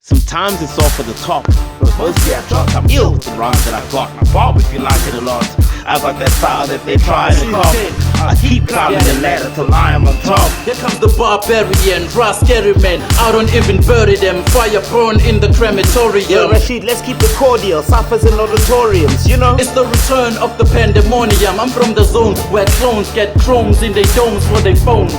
Sometimes it's all for the top, but mostly I drop. I'm ill with the rhymes that I got. I bob if you like it a lot. I got that style that they try to copy. I keep climbing the ladder till I am on top. Here comes the barbarian, raw scary man. I don't even bury them. Fire burn in the crematorium. Yo, Rashid, let's keep it cordial. Ciphers and auditoriums, you know. It's the return of the pandemonium. I'm from the zone where clones get chromes in their domes for their phone.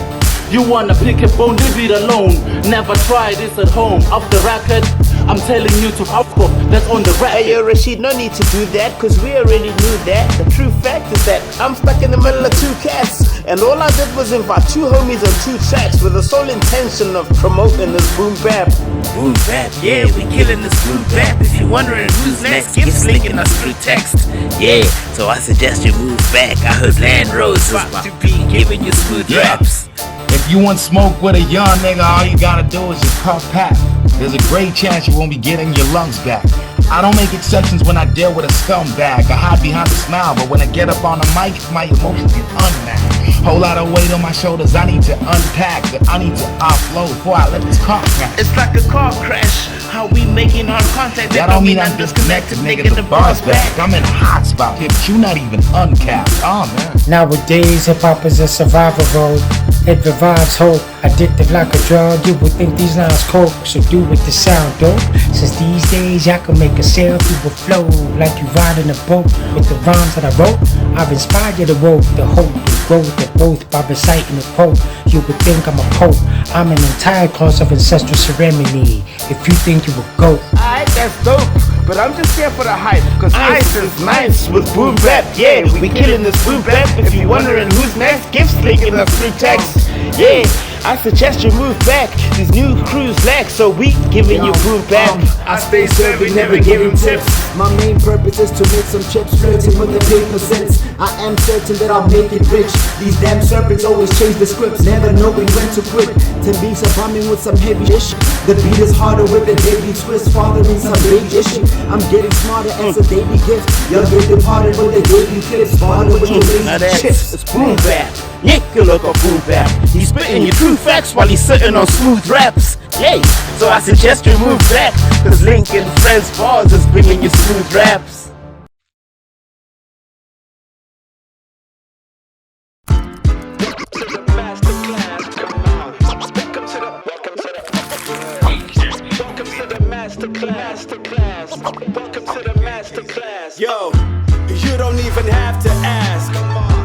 You wanna pick a bone, leave it alone. Never try this at home. Off the record, I'm telling you to off. That's on the record. Hey yo, Rashid, no need to do that, cause we already knew that. The true fact is that I'm stuck in the middle of two cats, and all I did was invite two homies on two tracks with the sole intention of promoting this boom bap. Boom bap, yeah, we killing this boom bap. If you're wondering who's next, keep linking us through text. Yeah, so I suggest you move back. I heard Land Rose is about to be giving you smooth raps. If you want smoke with a young nigga, all you gotta do is just puff pap. There's a great chance you won't be getting your lungs back. I don't make exceptions when I deal with a scumbag. I hide behind a smile, but when I get up on the mic, my emotions get unmatched. Whole lot of weight on my shoulders, I need to unpack, but I need to offload before I let this car crash. It's like a car crash. How we making our contact? That don't mean I'm disconnected, nigga. The bar's back. I'm in a hot spot here, but you not even uncapped. Oh man. Nowadays, hip hop is a survival role. It revives hope, addictive like a drug. You would think these lines cope, so do with the sound dope. Since these days, y'all can make a sail through a flow like you riding a boat. With the rhymes that I wrote, I've inspired you to rope the hope and growth of both by reciting a quote. You would think I'm a pope. I'm an entire class of ancestral ceremony. If you think you a goat, Alright, that's dope, but I'm just here for the hype, cause ice is nice with boom bap. Yeah, we killing this boom bap. If you're wondering who's next, give linking us through text. Yeah, I suggest you move back. These new crews lack, so we giving you boom bap. I stay serving, never giving tips. My main purpose is to make some chips, flirting with the paper sense. I am certain that I'll make it rich. These damn serpents always change the scripts, never knowing when to quit. 10 beats are bombing with some heavy ish. The beat is harder with a daily twist, fathering some big issue. I'm getting smarter as a daily gift. Y'all get departed with the daily clips, smarter with the Now lazy that's chips. it's boom bap. Nick, you look a boom bap. He's spitting your true facts while he's sitting on smooth raps. Yay! So I suggest you move back, cause Lincoln Friends Bars is bringing you smooth raps. Yo, you don't even have to ask.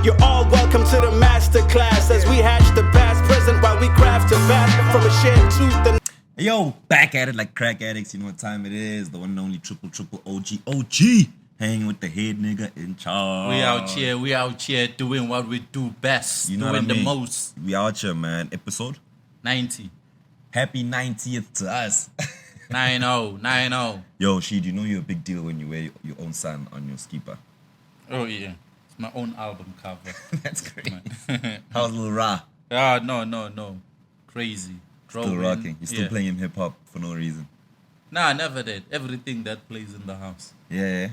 You're all welcome to the master class as we hatch the past present while we craft a path from a shared truth and Yo, back at it like crack addicts. You know what time it is. The one and only triple OG. Hanging with the head nigga in charge. We out here doing what we do best. You know doing what I mean? the most. We out here, man. Episode 90. Happy 90th to us. 90. Yo, Sheed, you know you're a big deal when you wear your own son on your skipper. Oh yeah. It's my own album cover. That's great. How's Lil Ra? No. Crazy. Still Growing. rocking. You're still Yeah. playing hip hop for no reason. Nah, I never did. Everything that plays in the house. Yeah.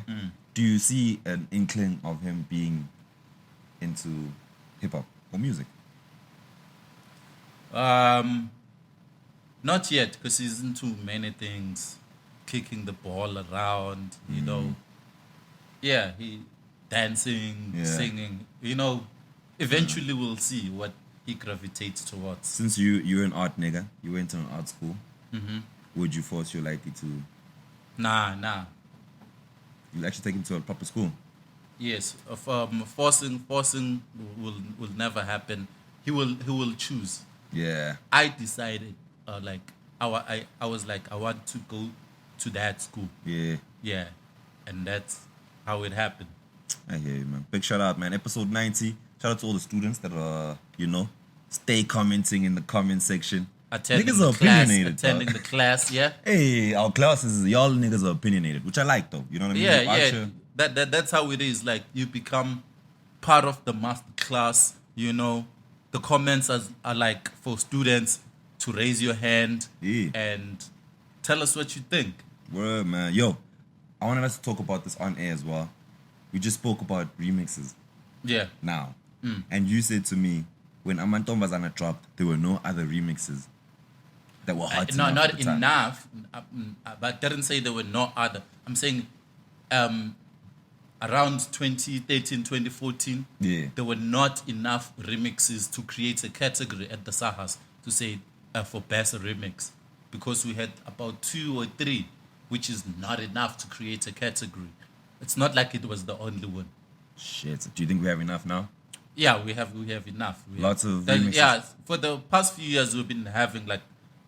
Do you see an inkling of him being into hip hop or music? Not yet, because he's into many things. Kicking the ball around, you know. Yeah, he dancing, Yeah. singing. You know, eventually we'll see what he gravitates towards. Since you're an art nigga, you went to an art school, would you force your likely to... Nah. You'll actually take him to a proper school? Yes, forcing will never happen. He will choose. Yeah. I decided, I was like, I want to go to that school. Yeah. And that's how it happened. I hear you, man. Big shout out, man. Episode 90. Shout out to all the students that are, stay commenting in the comment section. Attending Niggas the are class, opinionated, attending dog. the class, yeah. Hey, our classes, y'all niggas are opinionated, which I like, though. You know what I mean? Yeah. Archer, That's how it is. Like, you become part of the master class, you know. The comments are like for students to raise your hand and tell us what you think. Word, man. Yo, I wanted us to talk about this on air as well. We just spoke about remixes. Yeah. Now. And you said to me, when Amantombazana dropped, there were no other remixes that were hot No, enough not at the time? enough. But I didn't say there were no other. I'm saying around 2013, 2014, there were not enough remixes to create a category at the Sahas to say for best remix, because we had about 2 or 3, which is not enough to create a category. It's not like it was the only one. Shit. Do you think we have enough now? Yeah, we have enough. Lots of remixes. Yeah, for the past few years we've been having like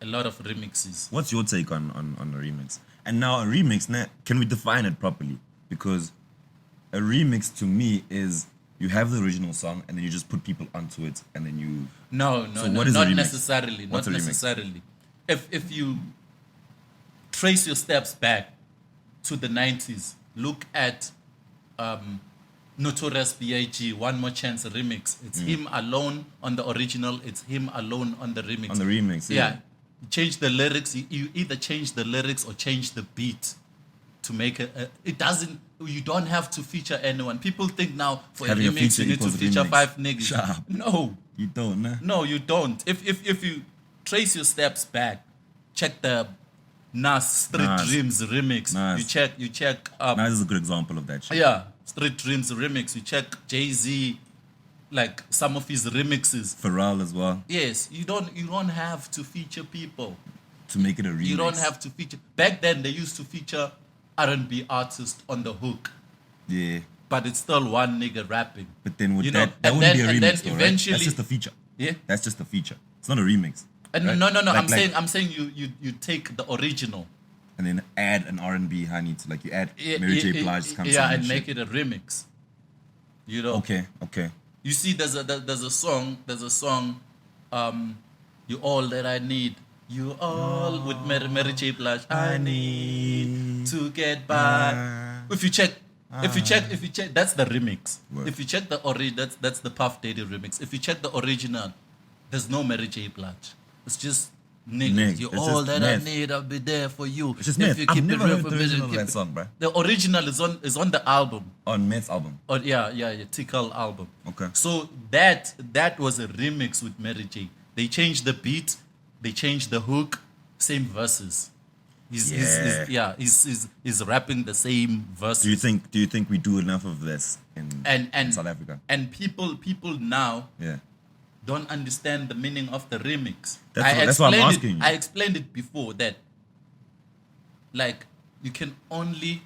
a lot of remixes. What's your take on a remix? And now a remix, can we define it properly? Because a remix to me is you have the original song and then you just put people onto it and then you... No, what is a not remix? necessarily. What's Not a remix? necessarily. If you trace your steps back to the 90s, look at Notorious B.I.G. One More Chance remix. It's him alone on the original. It's him alone on the remix. On the remix, yeah. You change the lyrics. You either change the lyrics or change the beat to make it doesn't. You don't have to feature anyone. People think now for Having a a remix feature you need to equals a feature remix. 5 niggas. Shut up. No, You don't, nah? no, you don't. If you trace your steps back, check the Nas Street Nas. Dreams remix. Nas. You check Now this is a good example of that shit. yeah, Street Dreams remix. You check Jay-Z, like some of his remixes. Pharrell as well, Yes, you don't have to feature people. to make it a remix. You don't have to feature. Back then they used to feature R&B artists on the hook, Yeah. but it's still one nigga rapping. But then would You know, that and wouldn't then- be a and then remix though, right? eventually- That's just a feature. Yeah. That's just a feature. It's not a remix. And right? no. Like- I'm saying you take the original. And then add an R&B honey to, like, you add Mary J. Blige comes yeah, on and shit. make it a remix. You know. Okay. You see, there's a song. You all that I need. You all with Mary J. Blige. I need to get by. If you check, that's the remix. Word. If you check the that's the Puff Daddy remix. If you check the original, there's no Mary J. Blige. It's just niggas. Nigg. You It's all just that I myth. need, I'll be there for you. It's just If myth. you I've keep it never real heard for the me, original of keep that it- song, bruh. The original is on the album. On Meth's album. Oh yeah, Tickle album. Okay. So that was a remix with Mary J. They changed the beat, they changed the hook, same verses. He's rapping the same verses. Do you think we do enough of this in South Africa? And people now Yeah. don't understand the meaning of the remix. That's what I'm explained asking you. I explained it before that, like, you can only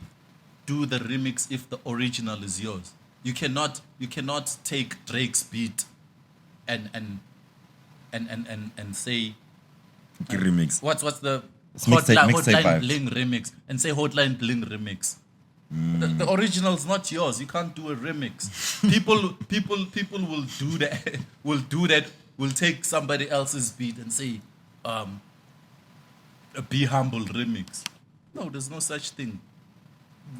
do the remix if the original is yours. You cannot take Drake's beat and say Remix. what's the It's mixtape Hotline vibes. Bling remix and say Hotline Bling remix. The original is not yours. You can't do a remix. people will do that. Will take somebody else's beat and say, a Be Humble remix. No, there's no such thing.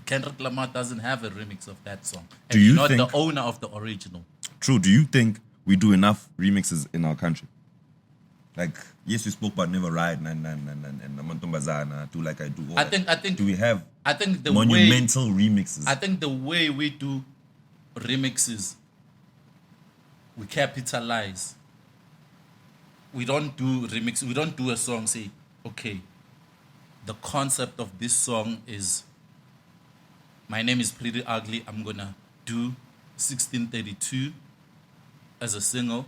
Kendrick Lamar doesn't have a remix of that song. And Do you you're not think- the owner of the original. True. Do you think we do enough remixes in our country? Like, yes, we spoke about Never Ride and Amantombazana, Do Like I Do. All I that. think Do we have I think the monumental remixes? I think the way we do remixes, we capitalize. We don't do remix. We don't do a song. Say, okay, the concept of this song is, my name is Pretty Ugly. I'm gonna do 1632 as a single,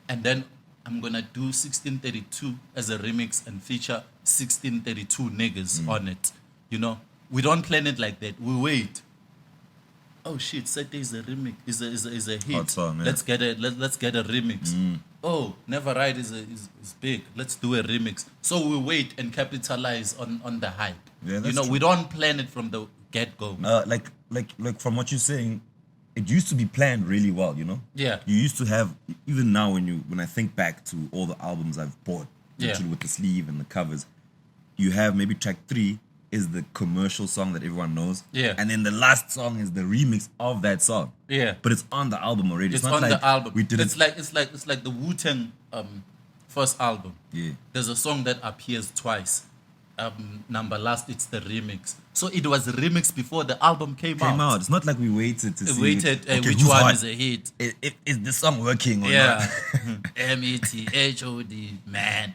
and then I'm gonna do 1632 as a remix and feature 1632 niggas on it. You know, we don't plan it like that. We wait. Oh shit, Saturday is a remix. Is a hit. Hot song, yeah. Let's get a remix. Oh, Never Ride is big. Let's do a remix. So we wait and capitalize on the hype. Yeah, that's you know, true. we don't plan it from the get go. Like from what you're saying, it used to be planned really well, you know? Yeah. You used to have, even now when I think back to all the albums I've bought, Yeah. literally with the sleeve and the covers, you have maybe track 3 is the commercial song that everyone knows. Yeah. And then the last song is the remix of that song. Yeah. But it's on the album already. It's not on like the album. We didn't. It's like the Wu-Tang first album. Yeah. There's a song that appears twice. number last, it's the remix. So it was a remix before the album came out. It's not like we waited to see. Waited, okay, which who's one hot? is a hit? Is the song working or Yeah. not? METHOD, man.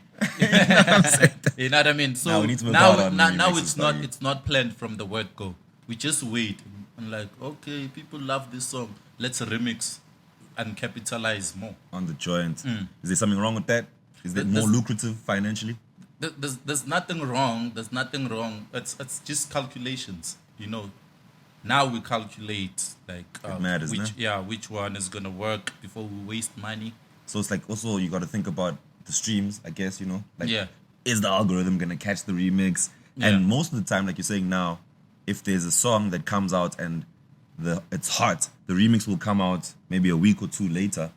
You know what I mean? So Now we need to work hard on now remixes, it's not planned from the word go. We just wait. I'm like, okay, people love this song. Let's remix and capitalize more. On the joint. Is there something wrong with that? Is it more There's- lucrative financially? There's nothing wrong. There's nothing wrong. It's just calculations. You know. Now we calculate like matters, which one is gonna work before we waste money. So it's like also you got to think about the streams, I guess, you know? Like, Yeah. is the algorithm going to catch the remix? Yeah. And most of the time, like you're saying now, if there's a song that comes out and it's hot, the remix will come out maybe a week or two later.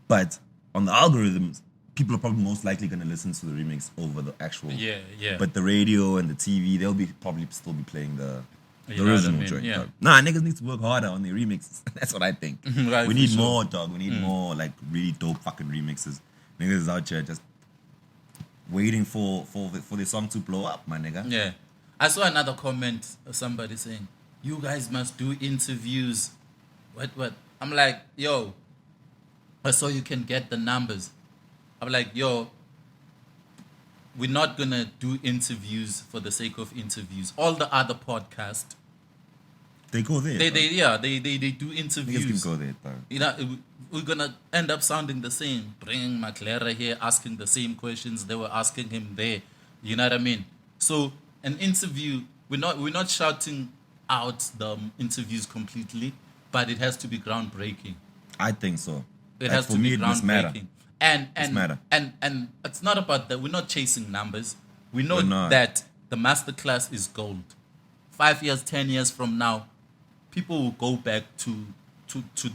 But on the algorithms, people are probably most likely going to listen to the remix over the actual. Yeah. But the radio and the TV, they'll be probably still be playing the You know what I original mean? joint. Yeah. Dog. Nah, niggas need to work harder on their remixes. That's what I think. Right, we for need sure. more, dog. We need more like really dope fucking remixes. Niggas is out here just waiting for the song to blow up, my nigga. Yeah. I saw another comment of somebody saying, "You guys must do interviews." What? I'm like, yo, so you can get the numbers. I'm like, yo, we're not gonna do interviews for the sake of interviews. All the other podcasts, They go there. they dog. do Niggas interviews. can go there, dog. You know, we're gonna end up sounding the same. Bringing McLaren here, asking the same questions they were asking him there. You know what I mean? So an interview, we're not shouting out the interviews completely, but it has to be groundbreaking. I think so. It Like, has for to me, be it must matter. groundbreaking. And matter. and it's not about that. We're not chasing numbers. We know We're not. that the masterclass is gold. 5 years, 10 years from now, people will go back to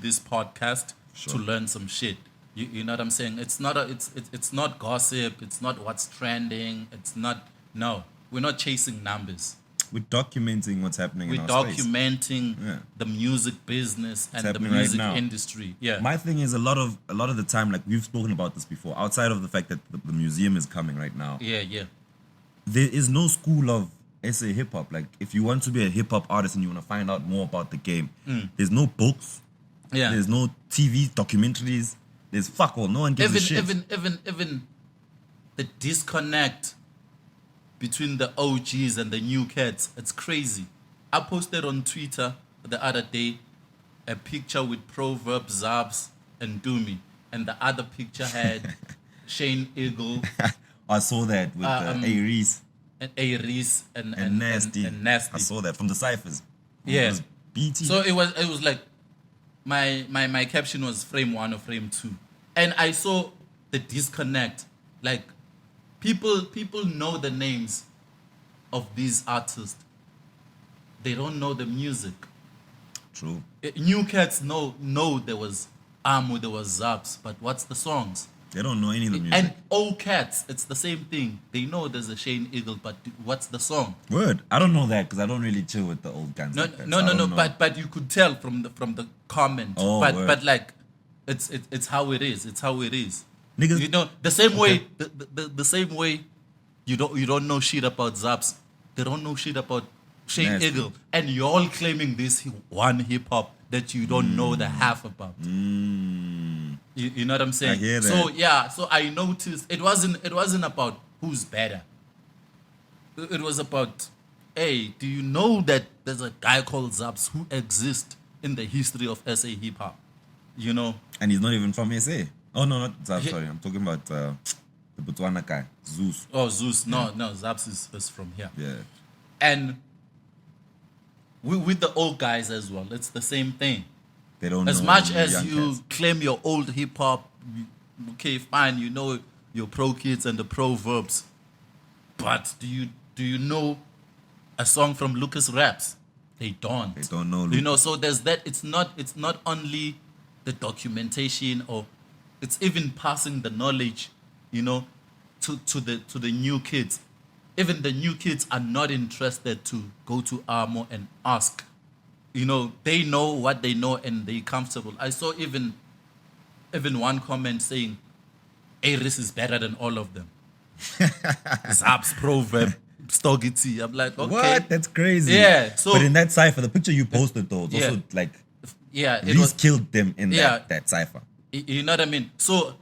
this podcast Sure. to learn some shit. You know what I'm saying? It's not it's not gossip. It's not what's trending. It's not. No, we're not chasing numbers. We're documenting what's happening We're in our space. documenting Yeah. the music business and the happening right music now. industry. Yeah. My thing is a lot of the time, like we've spoken about this before, outside of the fact that the museum is coming right now, yeah. there is no school of SA hip hop. Like if you want to be a hip hop artist and you want to find out more about the game, there's no books, Yeah. there's no TV documentaries, there's fuck all. No one gives a shit. Even the disconnect between the OGs and the new cats, it's crazy. I posted on Twitter the other day a picture with Proverb, Zabs, and Doomy, and the other picture had Shane Eagle I saw that with Aries and Aries and Nasty. and Nasty. I saw that from the ciphers. Yeah. It was BT. So it was like my caption was frame 1 or frame 2. And I saw the disconnect. Like people know the names of these artists. They don't know the music. True. New cats know there was Amu, there was Zaps, but what's the songs? They don't know any of the music. And old cats, it's the same thing. They know there's a Shane Eagle, but what's the song? Word. I don't know that because I don't really chill with the old guns. No, like that, no, so I no, don't know. but you could tell from the comment. Oh, but word. like it's how it is. It's how it is. Niggas- You know, the same way the same way you don't know shit about Zaps. They don't know shit about Shane Nasty. Eagle. And you're all claiming this one hip hop that you don't know the half about. You know what I'm saying? I hear that. So yeah, so I noticed it wasn't about who's better. It was about, hey, do you know that there's a guy called Zaps who exists in the history of SA hip hop? You know? And he's not even from SA. Oh, no, not Zap, He- sorry. I'm talking about the Botswana guy, Zeus. Oh, Zeus. No, Zaps is from here. Yeah. And with the old guys as well, it's the same thing. They don't As know much the as young you cats. claim your old hip hop, okay, fine, you know your pro kids and the proverbs, but do you know a song from Lucas Raps? They don't. They don't know You know, Lucas. so there's that. It's not only the documentation, or it's even passing the knowledge, you know, to the new kids. Even the new kids are not interested to go to Armo and ask. You know, they know what they know and they're comfortable. I saw even one comment saying, Aris is better than all of them. Zap's proverb, Stogity. I'm like, okay. What? That's crazy. Yeah. So, but in that cipher, the picture you posted though, it's Yeah. also like yeah, it Reese was. killed them in Yeah. that cipher. You know what I mean? So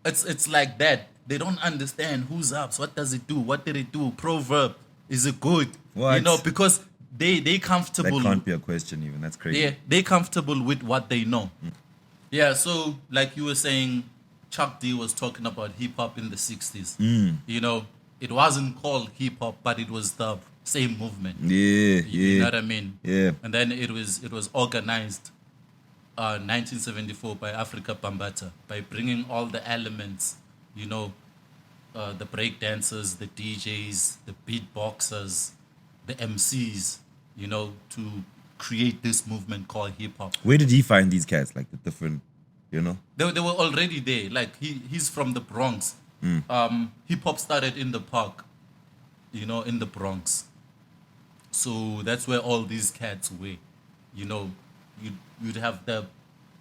it's like that. They don't understand who's up. So what does it do? What did it do? Proverb. Is it good? What? You know, because they That comfortable. can't be a question even. That's crazy. Yeah, they comfortable with what they know. Yeah, so like you were saying, Chuck D was talking about hip hop in the 60s. You know, it wasn't called hip hop, but it was the same movement. Yeah, You know what yeah. I mean? Yeah. And then it was organized 1974 by Africa Bambata by bringing all the elements, you know, the break dancers, the DJs, the beatboxers, the MCs, you know, to create this movement called hip hop. Where did he find these cats? Like the different, you know? They were already there. Like he's from the Bronx. Hip hop started in the park, you know, in the Bronx. So that's where all these cats were. You know, you'd have the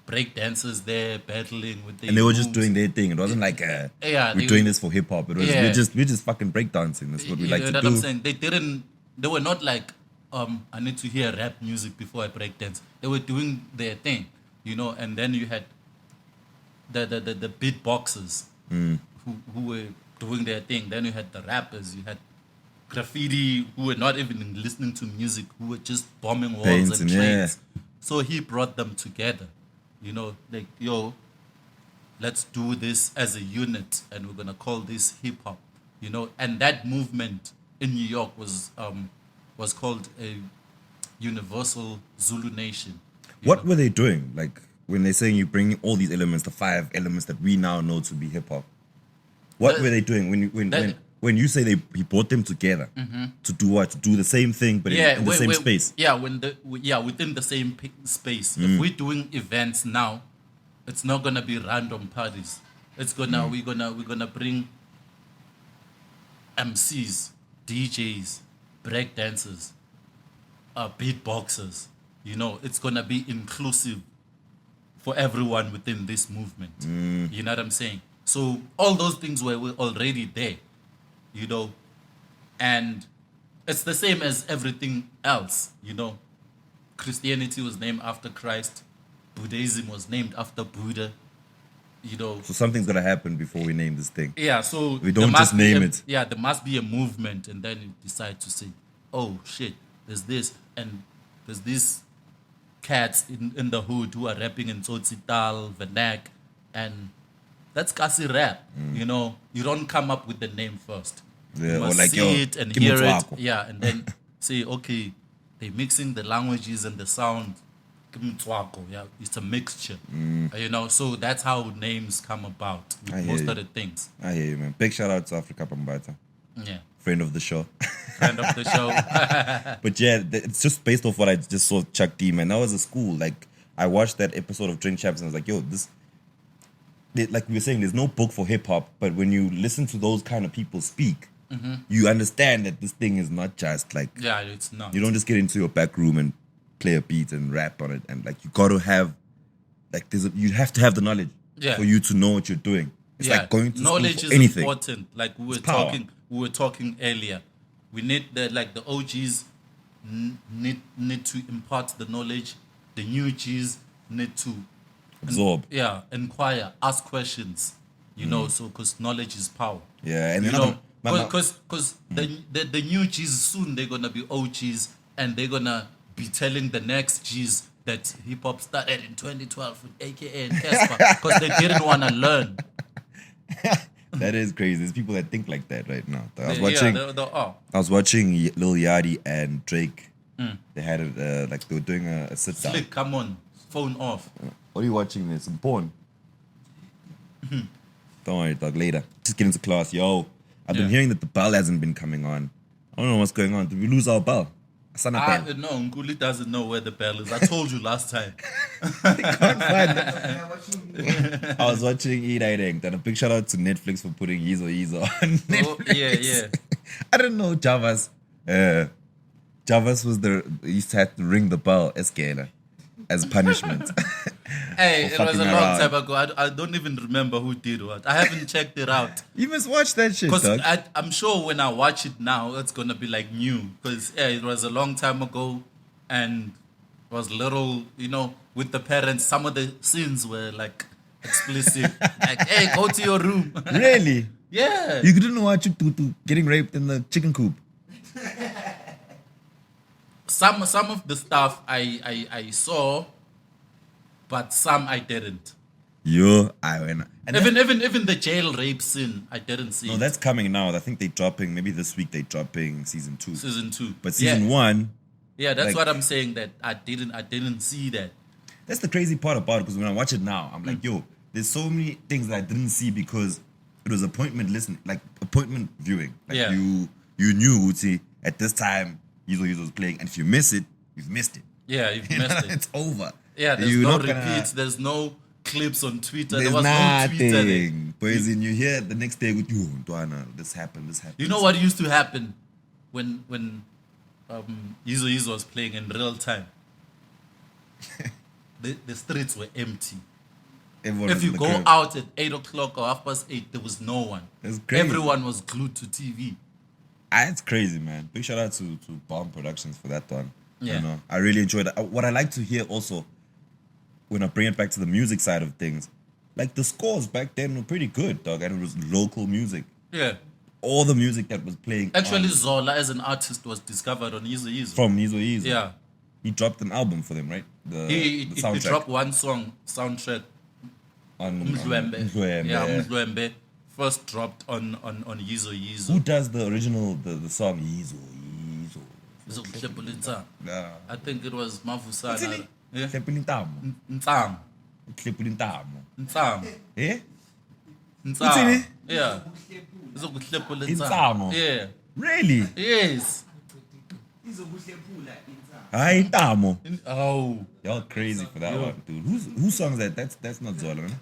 break dancers there battling with the And they were just doing their thing. It wasn't like Yeah, we're they- doing this for hip hop. It was Yeah. we're just fucking breakdancing. That's what we You like know to what do. I'm saying? They were not like, I need to hear rap music before I break dance. They were doing their thing, you know, and then you had the beatboxers who were doing their thing. Then you had the rappers, you had graffiti who were not even listening to music, who were just bombing walls Painting, and yeah. trains. So he brought them together, you know, like, yo, let's do this as a unit and we're gonna call this hip hop, you know. And that movement in New York was called a Universal Zulu Nation. you What know. were they doing? Like when they're saying you bring all these elements, the 5 elements that we now know to be hip hop. What That- were they doing when you say he brought them together to do what? To do the same thing, but in the same space. Yeah, within the same space. If we're doing events now, it's not gonna be random parties. It's gonna we're gonna bring MCs, DJs, break dancers, beatboxers. You know, it's gonna be inclusive for everyone within this movement. You know what I'm saying? So all those things were already there, you know, and it's the same as everything else, you know. Christianity was named after Christ. Buddhism was named after Buddha, you know. So something's gonna happen before we name this thing. Yeah, so We there don't must just be name a- it. Yeah, there must be a movement, and then you decide to say, oh shit, there's this, and there's these cats in the hood who are rapping in Tsotsital, Vernac, and that's Kasi rap. You know, you don't come up with the name first. Yeah, You or must like, see yo, it and give me hear it. Tswako. Yeah, and then say, okay, they're mixing the languages and the sound. Give me Tswako. Yeah, it's a mixture. You know, so that's how names come about with I hear most you. of the things. I hear you, man. Big shout out to Africa Bambata, Yeah. friend of the show. Friend of the show. But yeah, it's just based off what I just saw Chuck D, man. That was a school. Like, I watched that episode of Drink Champs and I was like, yo, like we were saying, there's no book for hip hop, but when you listen to those kind of people speak, you understand that this thing is not just like, Yeah, it's not. you don't just get into your back room and play a beat and rap on it. And like, you got to have, like, you have to have the knowledge Yeah. for you to know what you're doing. It's like going to knowledge school is for anything. important. Like we power. were talking earlier. We need the OGs need to impart the knowledge. The new Gs need to Absorb. inquire, ask questions. You know, so because knowledge is power. Yeah, and You then know, I'm- because the new Gs soon they're gonna be OGs and they're gonna be telling the next Gs that hip hop started in 2012 with AKA and Casper because they didn't want to learn. that is crazy. There's people that think like that right now. I was Yeah, watching. they are. I was watching Lil Yachty and Drake. They had it like they were doing a sit down. Slick, come on, phone off. What are you watching? This some porn. Don't worry, dog. Later. Just get into class, yo. I've been Yeah. hearing that the bell hasn't been coming on. I don't know what's going on. Did we lose our bell? Asana bell. No, Nguli doesn't know where the bell is. I told you last time. I was watching E90, and a big shout out to Netflix for putting Yizo on Oh, Netflix. yeah. I don't know Javas. Javas was he used to have to ring the bell, Eskela. as punishment. Hey, For it was a fucking long around. time ago. I don't even remember who did what. I haven't checked it out. You must watch that shit, Because dog. I'm sure when I watch it now, it's going to be like new. Because it was a long time ago and was little, with the parents. Some of the scenes were like explicit. Like, hey, go to your room. Really? Yeah. You couldn't watch Tutu getting raped in the chicken coop. Some of the stuff I saw, but some I didn't. Yo, I went. And Even the jail rape scene, I didn't see. no, it. that's coming now. I think they're dropping, maybe this week they're dropping season 2. Season 2. But season 1, Yeah, that's like- what I'm saying. That I didn't see that. that's the crazy part about it, because when I watch it now, I'm like, yo, there's so many things that I didn't see because it was appointment viewing. Like Yeah. you knew, Uti, at this time, Yizo was playing, and if you miss it, you've missed it. Yeah, you've You know, missed it. it's over. Yeah, there's You're no not gonna- repeats. There's no clips on Twitter. There's there was no Twitter. There. nothing. Boys, and you hear the next day with you, Dwana, this happened. You know what used to happen when Yizo was playing in real time? the streets were empty. Everyone If was you in the go crib. out at 8 o'clock or 8:30, there was no one. That's crazy. Everyone was glued to TV. It's crazy, man. Big shout out to Bomb Productions for that one. Yeah. You know, I really enjoyed it. What I like to hear also, when I bring it back to the music side of things, like the scores back then were pretty good, dog, and it was local music. Yeah. All the music that was playing. Actually, on- Zola as an artist was discovered on Yizo. from Yizo. Yeah. He dropped an album for them, right? The He soundtrack dropped one soundtrack. on Umdlwembe. Umdlwembe, Yeah, yeah. Umdlwembe first dropped on Yizo. Who does the original the song Yizo? Nah. I think it was Mavusana. What's in it? Yeah. Hlepulintamo. Ntsam. Hlepulintamo. Ntsam. Eh? Ntsam. What's in it? Yeah. Izokuhlepula Insamo. Yeah. Really? Yes. Hayi intamo. Oh. Y'all crazy for that one, dude. Whose song is that? That's not Zola, man.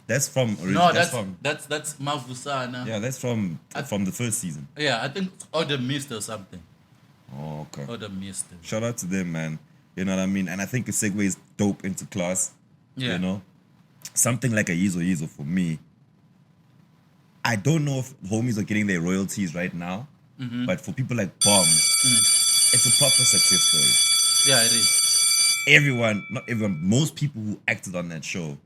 That's from No, that's from that's Mavusana. yeah, that's from the first season. Yeah, I think Order Mist or something. Oh, okay. Order Mist. Shout out to them, man. You know what I mean? And I think it segues dope into class. Yeah. You know? Something like a Yizo for me. I don't know if homies are getting their royalties right now, but for people like Bomb, it's a proper success story. Yeah, it is. Everyone, not everyone, most people who acted on that show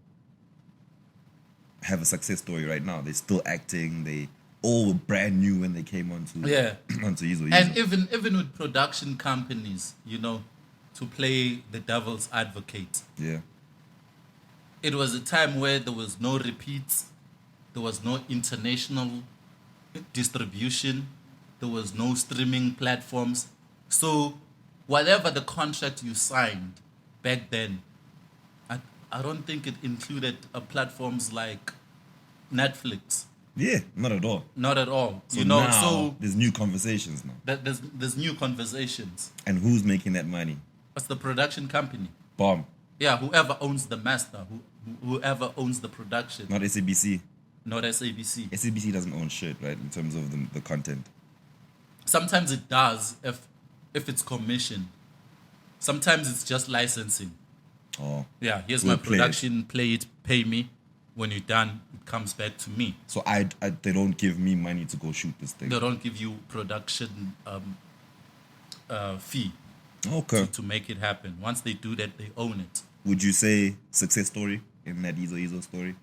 have a success story right now. They're still acting. They all were brand new when they came onto onto Yizo. And even with production companies, to play the devil's advocate, Yeah. it was a time where there was no repeats, there was no international distribution, there was no streaming platforms. So whatever the contract you signed back then, I don't think it included platforms like Netflix. Yeah, not at all. Not at all. So now, there's new conversations now. There's new conversations. And who's making that money? What's the production company? Bomb, Yeah, whoever owns the master, whoever owns the production, not SABC. not SABC. SABC doesn't own shit, right, in terms of the content. Sometimes it does if it's commissioned. Sometimes it's just licensing. Oh. Yeah, here's We'll my play it. production, play it, pay me. When you're done, it comes back to me. So they don't give me money to go shoot this thing. They don't give you production fee Okay. to make it happen. Once they do that, they own it. Would you say success story in that Yizo story?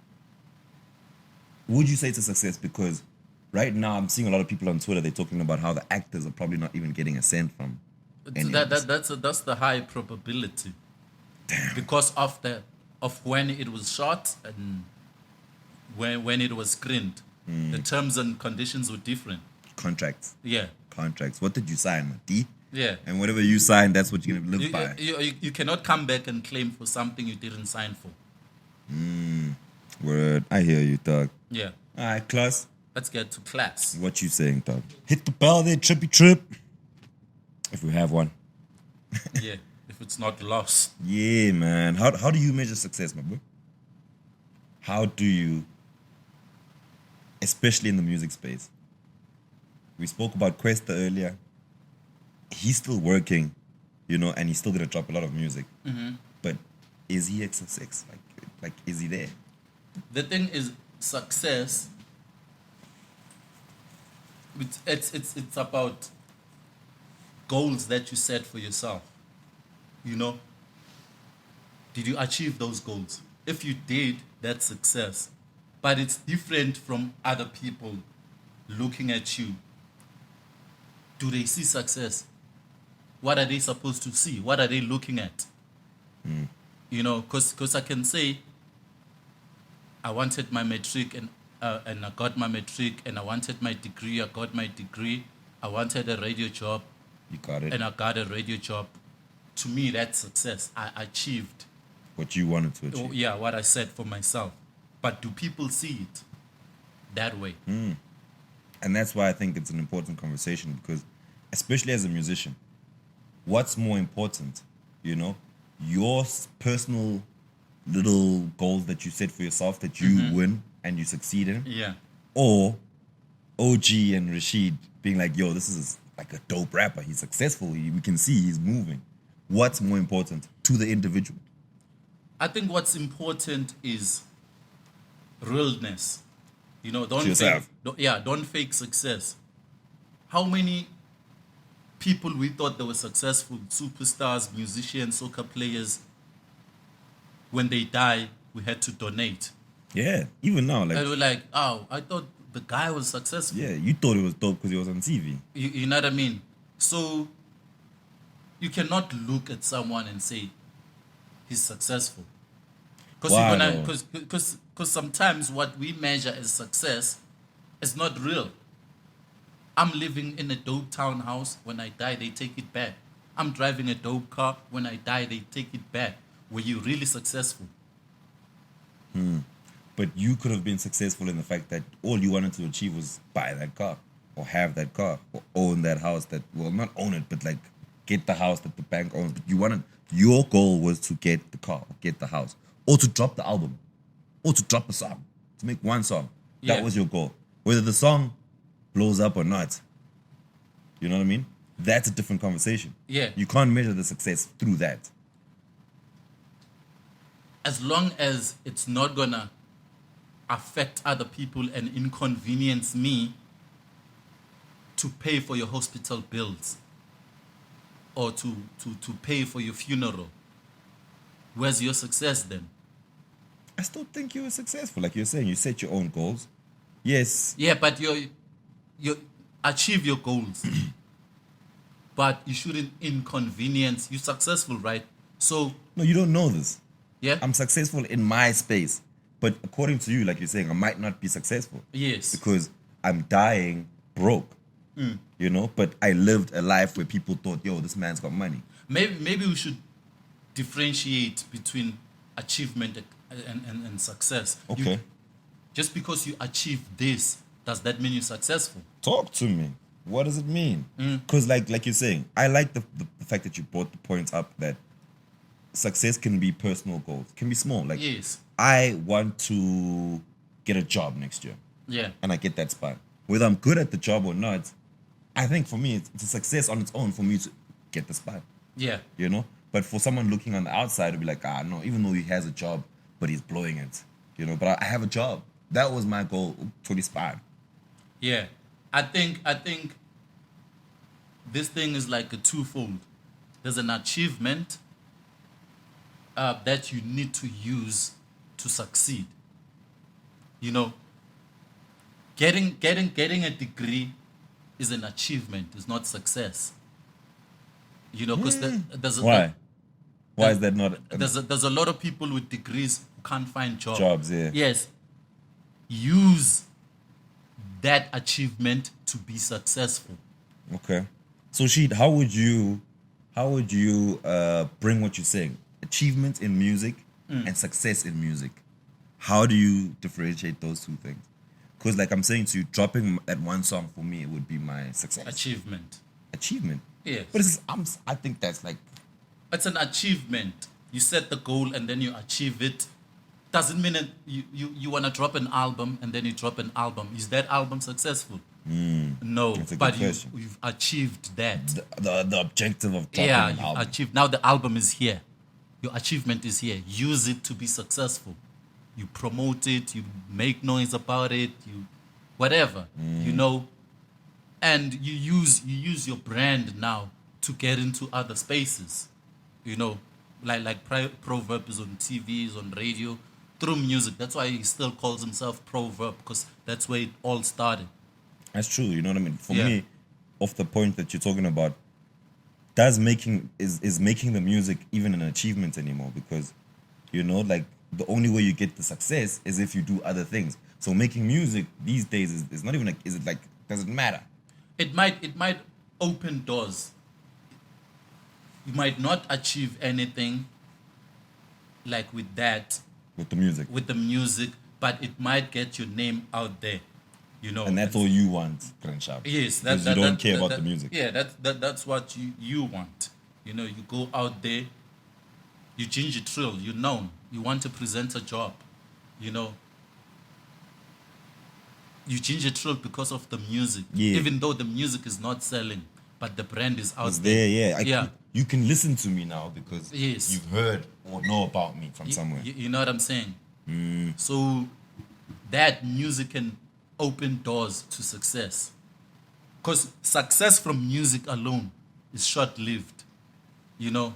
Would you say it's a success? Because right now I'm seeing a lot of people on Twitter, they're talking about how the actors are probably not even getting a cent from any of this. That's the high probability. Because of when it was shot and when it was screened. The terms and conditions were different. Contracts. Yeah. Contracts. What did you sign? D? Yeah. And whatever you sign, that's what you're going to live by. You cannot come back and claim for something you didn't sign for. Word. I hear you, dog. Yeah. All right, class. Let's get to class. What you saying, dog? Hit the bell there, trippy trip. If we have one. Yeah. If it's not lost. Yeah, man. How do you measure success, my bro? How do you, especially in the music space? We spoke about Questa earlier. He's still working, and he's still gonna drop a lot of music. But is he a success? Like is he there? The thing is, success. It's about goals that you set for yourself. You know, did you achieve those goals? If you did, that's success. But it's different from other people looking at you. Do they see success? What are they supposed to see? What are they looking at? You know, because I can say, I wanted my matric and I got my matric, and I wanted my degree, I got my degree. I wanted a radio job, You got it. and I got a radio job. To me, that's success. I achieved, What you wanted to achieve. yeah, what I said for myself. But do people see it that way? And that's why I think it's an important conversation, because especially as a musician, what's more important, you know, your personal little goals that you set for yourself that you win and you succeed in, Yeah. or OG and Rashid being like, yo, this is like a dope rapper, he's successful, we can see he's moving. What's more important to the individual? I think what's important is realness. You know, don't To yourself. don't fake success. How many people we thought they were successful, superstars, musicians, soccer players, when they die, we had to donate. Yeah, even now, And like, we're like, oh, I thought the guy was successful. yeah, you thought it was dope because he was on TV. You know what I mean? So you cannot look at someone and say he's successful. Why Because sometimes what we measure as success is not real. I'm living in a dope townhouse. When I die, they take it back. I'm driving a dope car. When I die, they take it back. Were you really successful? But you could have been successful in the fact that all you wanted to achieve was buy that car, or have that car, or own that house that, well, not own it, but like get the house that the bank owns. But your goal was to get the car, or get the house, or to drop the album, or to drop a song, to make one song. Yeah. That was your goal. Whether the song blows up or not, you know what I mean? That's a different conversation. Yeah. You can't measure the success through that. As long as it's not gonna affect other people and inconvenience me to pay for your hospital bills or to pay for your funeral, where's your success then? I still think you were successful. Like you're saying, you set your own goals. Yes. Yeah, but you achieve your goals, but you shouldn't inconvenience. You're successful, right? So No, you don't know this. yeah, I'm successful in my space. But according to you, like you're saying, I might not be successful. yes, Because I'm dying broke. You know? But I lived a life where people thought, yo, this man's got money. maybe we should differentiate between achievement and success. Okay. Just because you achieve this, does that mean you're successful? Talk to me. What does it mean? Because like you're saying, I like the fact that you brought the point up that success can be personal goals. Can be small. Like Yes. I want to get a job next year. Yeah. And I get that spot. Whether I'm good at the job or not, I think for me it's a success on its own for me to get the spot. Yeah. You know? But for someone looking on the outside, it'll be like, no, even though he has a job, but he's blowing it. You know, but I have a job. That was my goal to this spot. Yeah. I think this thing is like a twofold. There's an achievement that you need to use to succeed. You know, getting a degree is an achievement. It's not success. You know, because there's Why? Why is that not? there's a lot of people with degrees who can't find jobs. Jobs, yeah. Yes. Use that achievement to be successful. Okay. So Sheed, how would you bring what you're saying, achievement in music and success in music? How do you differentiate those two things? Because like I'm saying to you, dropping that one song for me, it would be my success. Achievement. Yes. But I think that's like, It's an achievement. You set the goal and then you achieve it. Doesn't mean that you want to drop an album and then you drop an album. Is that album successful? No, That's a good but question. you've achieved that. the objective of dropping Yeah, an you've album. achieved. Now the album is here. Your achievement is here. Use it to be successful. You promote it, you make noise about it, you whatever, and you use your brand now to get into other spaces, like Proverbs on TVs, on radio, through music. That's why he still calls himself Proverb, because that's where it all started. That's true. You know what I mean? For me, off the point that you're talking about, is making the music even an achievement anymore? Because like the only way you get the success is if you do other things. So making music these days is not even like, does it matter? It might open doors. You might not achieve anything like with that. With the music. But it might get your name out there. And that's all you want, Crenshaw. Yes, because you don't care about the music. Yeah, that's what you want. You go out there, you change your trill, you're known. You want to present a job, You change your trill because of the music. Yeah. Even though the music is not selling, but the brand is out it's there. Yeah. You can listen to me now because Yes. you've heard or know about me from somewhere. You know what I'm saying? So that music can open doors to success. Because success from music alone is short-lived, Well,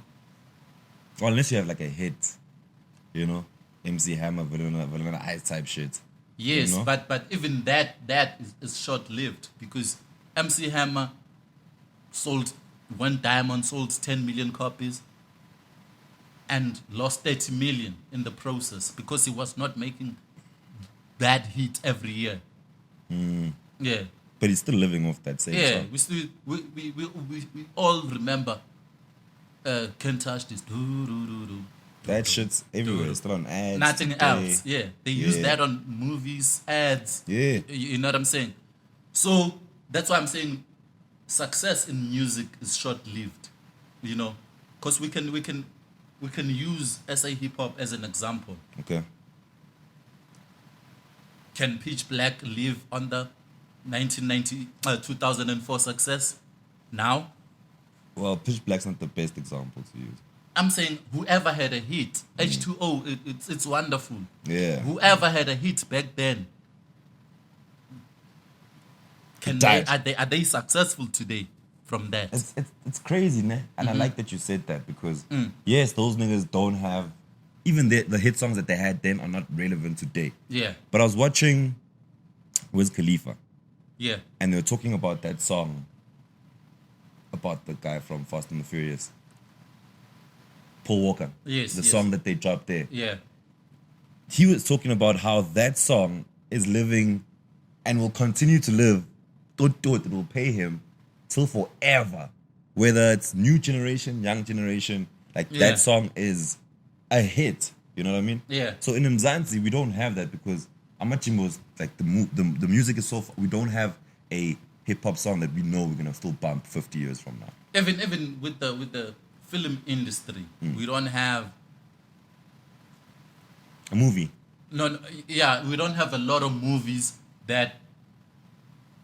unless you have like a hit, MC Hammer, Vanilla Ice type shit. Yes, but even that is short-lived, because MC Hammer one diamond sold 10 million copies and lost 30 million in the process because he was not making that hit every year. Yeah. But he's still living off that same song. We all remember Can't Touch This. That shit's everywhere. It's still on ads. Nothing today. else. Yeah. They use that on movies, ads. Yeah. You know what I'm saying? So that's why I'm saying success in music is short-lived. Because we can use SA hip hop as an example. Okay. Can Pitch Black live on the 2004 success now? Well, Pitch Black's not the best example to use. I'm saying whoever had a hit, H2O, it's wonderful. Yeah. Whoever had a hit back then, are they successful today from that? It's crazy, ne? And I like that you said that because yes, those niggas don't have even the hit songs that they had then are not relevant today. Yeah. But I was watching Wiz Khalifa. Yeah. And they were talking about that song about the guy from Fast and the Furious. Paul Walker. Yes. The song that they dropped there. Yeah. He was talking about how that song is living and will continue to live. Don't do it. It will pay him till forever. Whether it's new generation, young generation, that song is a hit. You know what I mean? Yeah. So in Mzansi, we don't have that because Amachimbo's like the music is so we don't have a hip hop song that we know we're gonna still bump 50 years from now. Even with the film industry, we don't have a movie. No, we don't have a lot of movies that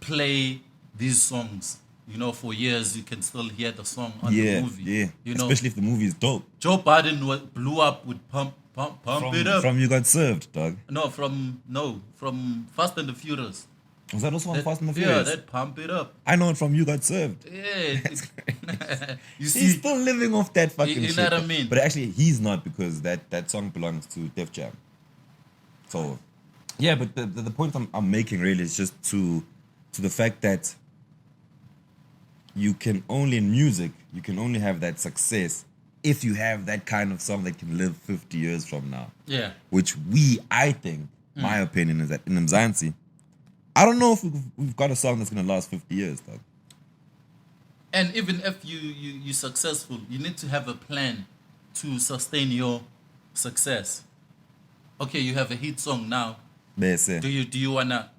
play these songs. For years you can still hear the song on the movie. Yeah, especially if the movie is dope. Joe Biden blew up with Pump It Up. From You Got Served, dog. No, from Fast and the Furious. Was that also on Fast and the Furious? Yeah, that Pump It Up. I know it from You Got Served. Yeah. You see, he's still living off that fucking shit. You know what I mean? But actually, he's not because that song belongs to Def Jam. So, yeah, but the point I'm making really is just to the fact that you can only have that success if you have that kind of song that can live 50 years from now. Yeah. Which I think, my opinion is that in Mzansi, I don't know if we've got a song that's going to last 50 years, dog. And even if you're successful, you need to have a plan to sustain your success. Okay, you have a hit song now. Yes, do you wanna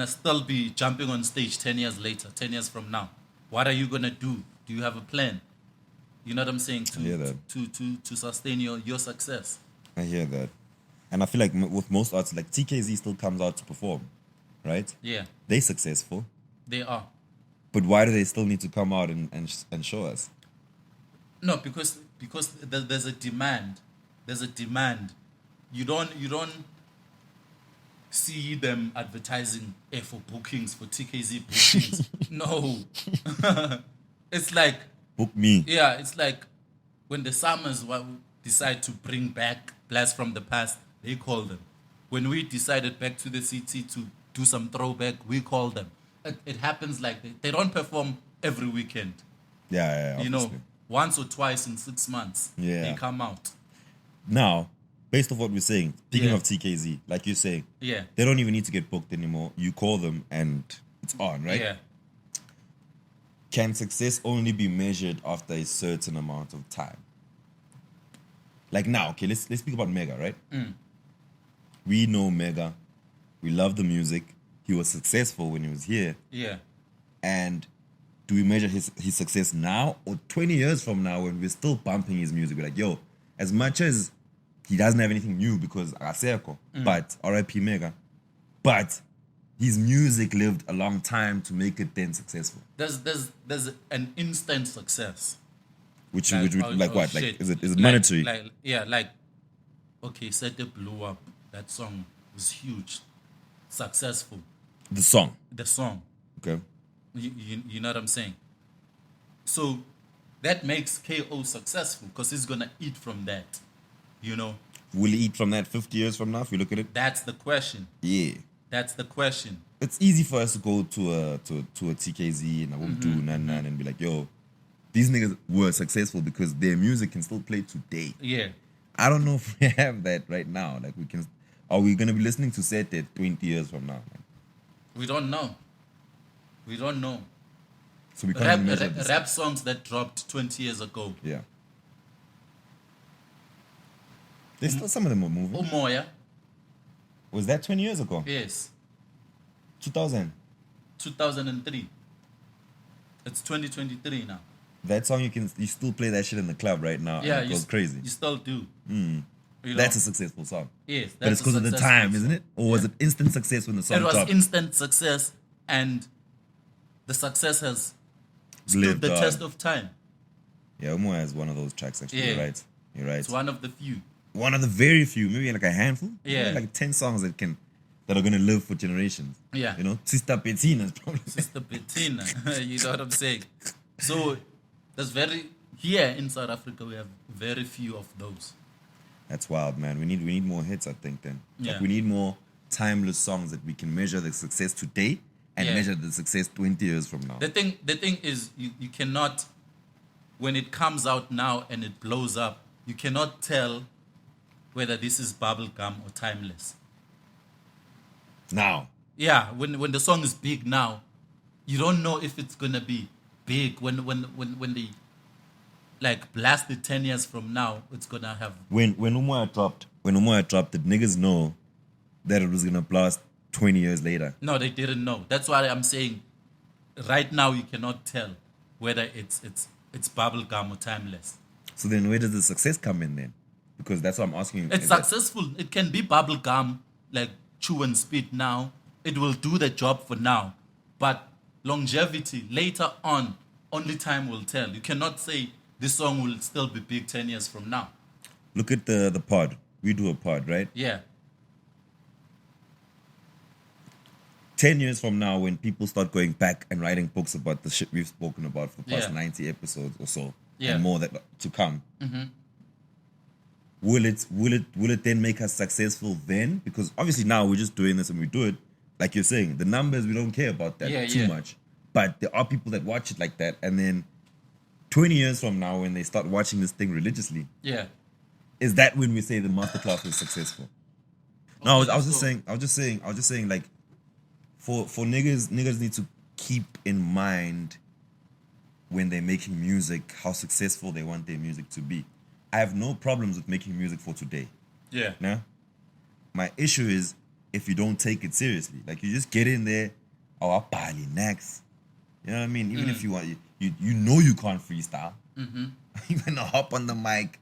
still be jumping on stage 10 years later, 10 years from now? What are you gonna do? Do you have a plan? You know what I'm saying? I hear that. To sustain your success. I hear that. And I feel like with most artists, like TKZ still comes out to perform, right? Yeah. They're successful. They are. But why do they still need to come out and show us? No, because because there's a demand. There's a demand. You don't see them advertising for bookings, for TKZ bookings. No. It's like, Book me. yeah, it's like when the Summers decide to bring back Blast from the Past, they call them. When we decided back to the city to do some throwback, we call them. It happens like they don't perform every weekend. Yeah, You know, obviously. once or twice in 6 months, Yeah. they come out. Now, based on what we're saying, speaking Yeah. of TKZ, like you're saying, Yeah. they don't even need to get booked anymore. You call them and it's on, right? Yeah. Can success only be measured after a certain amount of time? Like now, okay, let's speak about Mega, right? We know Mega. We love the music. He was successful when he was here. Yeah. And do we measure his success now or 20 years from now when we're still bumping his music? We're like, yo, as much as he doesn't have anything new because Aseko, but RIP Mega, but his music lived a long time to make it then successful. There's an instant success. Which oh, like what? shit. Like is it monetary? Like okay, Sete blew up. That song was huge, successful. The song. The song, Okay. you know what I'm saying? So that makes KO successful because he's gonna eat from that. You know, Will he eat from that 50 years from now if you look at it? that's the question. Yeah. That's the question. It's easy for us to go to a TKZ and a Wumtu Nan and be like, yo, these niggas were successful because their music can still play today. Yeah. I don't know if we have that right now. Like are we gonna be listening to Sete 20 years from now? Man? We don't know. We don't know. So we can't measure this. Rap songs that dropped 20 years ago. Yeah. There's still some of them are moving. Umoya. Was that 20 years ago? Yes. 2000. 2003. It's 2023 now. That song you still play that shit in the club right now. Yeah, and it goes crazy. You still do. You know? That's a successful song. Yes, But it's that's a because of the successful time, song. isn't it? Or was it instant success when the song It was dropped? instant success, and the success has stood Lived the on. test of time. Yeah, Umo has one of those tracks actually. Yeah. You're right. You're right. It's one of the few. One of the very few, maybe like a handful. Yeah. Maybe like 10 songs that are gonna live for generations. Yeah. You know, Sister Bettina is probably Sister Bettina, you know what I'm saying? So here in South Africa we have very few of those. That's wild, man. We need more hits, I think, then. Yeah. Like we need more timeless songs that we can measure the success today and Yeah. measure the success 20 years from now. The thing is you cannot, when it comes out now and it blows up, you cannot tell whether this is bubblegum or timeless. Now. Yeah, when the song is big now, you don't know if it's gonna be big when they like blast it 10 years from now, it's gonna have When Umoya dropped, did niggas know that it was gonna blast 20 years later? no, they didn't know. That's why I'm saying right now you cannot tell whether it's bubblegum or timeless. So then where does the success come in then? Because that's what I'm asking you. It's Is that- successful. It can be bubblegum, like chew and spit now. It will do the job for now. But longevity, later on, only time will tell. You cannot say this song will still be big 10 years from now. Look at the pod. We do a pod, right? Yeah. 10 years from now, when people start going back and writing books about the shit we've spoken about for the past Yeah. 90 episodes or so, Yeah. and more that to come, will it then make us successful then? Because obviously now we're just doing this and we do it, like you're saying, the numbers, we don't care about that Yeah, too yeah. much. But there are people that watch it like that, and then 20 years from now, when they start watching this thing religiously, Yeah. is that when we say the masterclass was successful? No, I was just saying, like, for niggas need to keep in mind when they're making music how successful they want their music to be. I have no problems with making music for today. Yeah. Nah? My issue is if you don't take it seriously. Like you just get in there, oh, pali next. You know what I mean? Even if you want, you know you can't freestyle. You're gonna hop on the mic,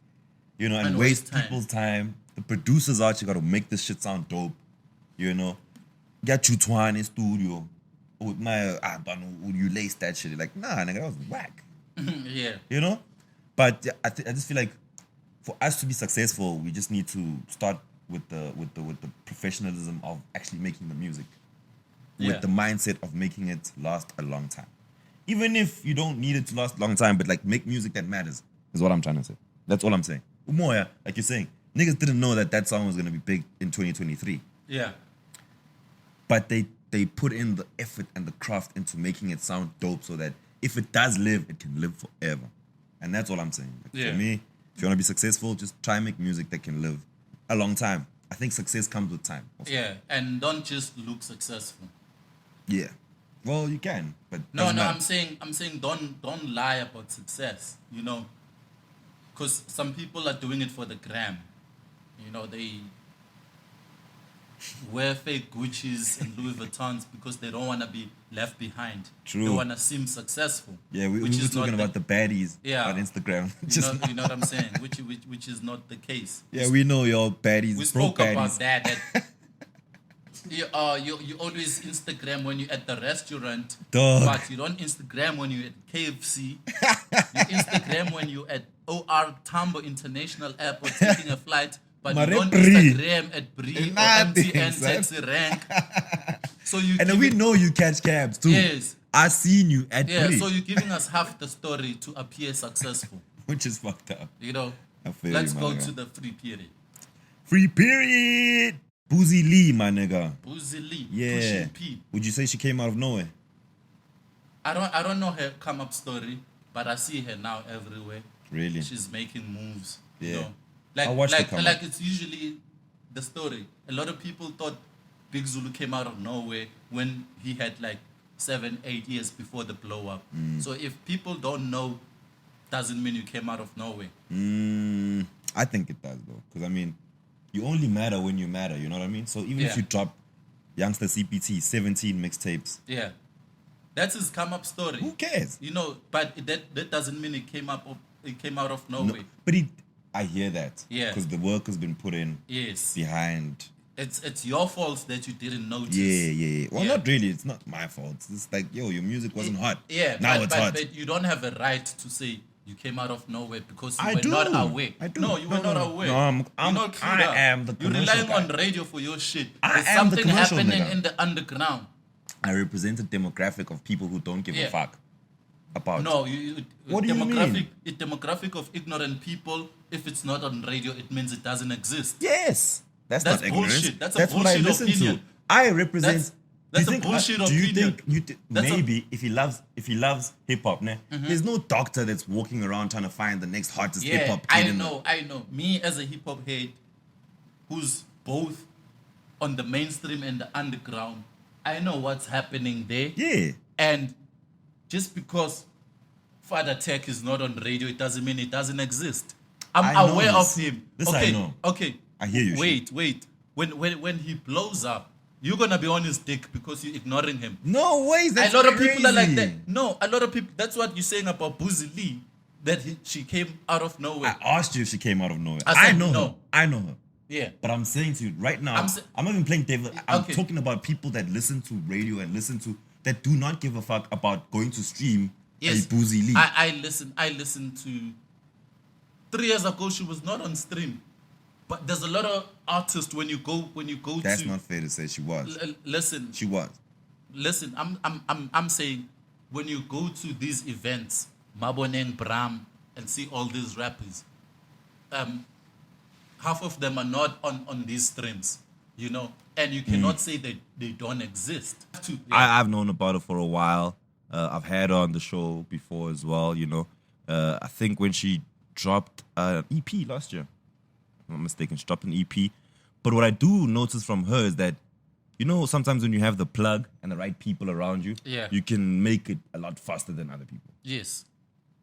you know, and waste time. people's time. The producers out, you gotta make this shit sound dope. You know, get you twine in studio. With my, I don't know, you lace that shit. Like, nah, nigga, that was whack. Yeah. You know? But yeah, I just feel like for us to be successful, we just need to start with the professionalism of actually making the music, with the mindset of making it last a long time. Even if you don't need it to last a long time, but like make music that matters is what I'm trying to say. That's all I'm saying. Umoya, like you're saying, niggas didn't know that song was gonna be big in 2023. Yeah. But they put in the effort and the craft into making it sound dope so that if it does live, it can live forever. And that's all I'm saying. Like, for me, if you want to be successful, just try and make music that can live a long time. I think success comes with time. Also. Yeah, and don't just look successful. Yeah. Well, you can, but no, I'm saying don't lie about success, you know, because some people are doing it for the gram, you know, they wear fake Gucci's and Louis Vuittons because they don't want to be left behind. True. They want to seem successful. Yeah, we were talking about the baddies on Instagram. You know what I'm saying? Which is not the case. Yeah, we know your baddies. We spoke about that you always Instagram when you're at the restaurant, but you don't Instagram when you're at KFC. You Instagram when you're at OR Tambo International Airport taking a flight, but you don't Instagram at Brie or MTN Taxi Rank. So and we know you catch cabs too. Yes. I've seen you at Brie. So you're giving us half the story to appear successful. Which is fucked up. You know, let's go to the free period. Free period! Buzzi Lee, my nigga. Buzzi Lee. Yeah. Pushing P. Would you say she came out of nowhere? I don't know her come up story, but I see her now everywhere. Really? She's making moves. Yeah. You know? Like it's usually the story. A lot of people thought Big Zulu came out of nowhere when he had like 7-8 years before the blow up. So if people don't know, doesn't mean you came out of nowhere. I think it does though, because I mean, you only matter when you matter. You know what I mean? So even if you drop Youngster CPT 17 mixtapes, that's his come up story. Who cares? You know, but that doesn't mean it came out of nowhere. No, but I hear that. Yeah. Because the work has been put in behind. It's your fault that you didn't notice. Yeah. Well, not really. It's not my fault. It's like, your music wasn't hot. Yeah. Now it's hot. But you don't have a right to say you came out of nowhere because you were not aware. I do. No, you were not aware. No, I am the commercial You're relying guy. on radio for your shit. I There's am the something commercial happening nigga. in the underground. I represent a demographic of people who don't give a fuck about. No, what do you mean? A demographic of ignorant people. If it's not on radio, it means it doesn't exist. Yes, that's not ignorance. Bullshit. That's what I bullshit listen opinion. to. I represent. That's a bullshit Do you opinion. think maybe if he loves hip hop, there's no doctor that's walking around trying to find the next hottest hip hop kid. I know. Me as a hip hop head, who's both on the mainstream and the underground, I know what's happening there. Yeah. And just because Father Tech is not on radio, it doesn't mean it doesn't exist. I'm aware of him. I know. Okay. I hear you. Wait. When he blows up, you're gonna be on his dick because you're ignoring him. No way. That's a lot of crazy. people are like that. No, a lot of people. That's what you're saying about Buzzi Lee. That she came out of nowhere. I asked you if she came out of nowhere. I know no. her. I know her. Yeah. But I'm saying to you right now, I'm not even playing devil. I'm Okay. talking about people that listen to radio and that do not give a fuck about going to stream a Buzzi Lee. I listened to 3 years ago she was not on stream. But there's a lot of artists when you go That's to. not fair to say she was. Listen. She was. Listen, I'm saying when you go to these events, Maboneng, Bram, and see all these rappers, half of them are not on these streams, you know, and you cannot say that they don't exist. I've known about her for a while. I've had her on the show before as well, you know. I think when she dropped an EP last year, if I'm not mistaken, she dropped an EP. But what I do notice from her is that, you know, sometimes when you have the plug and the right people around you, you can make it a lot faster than other people. Yes.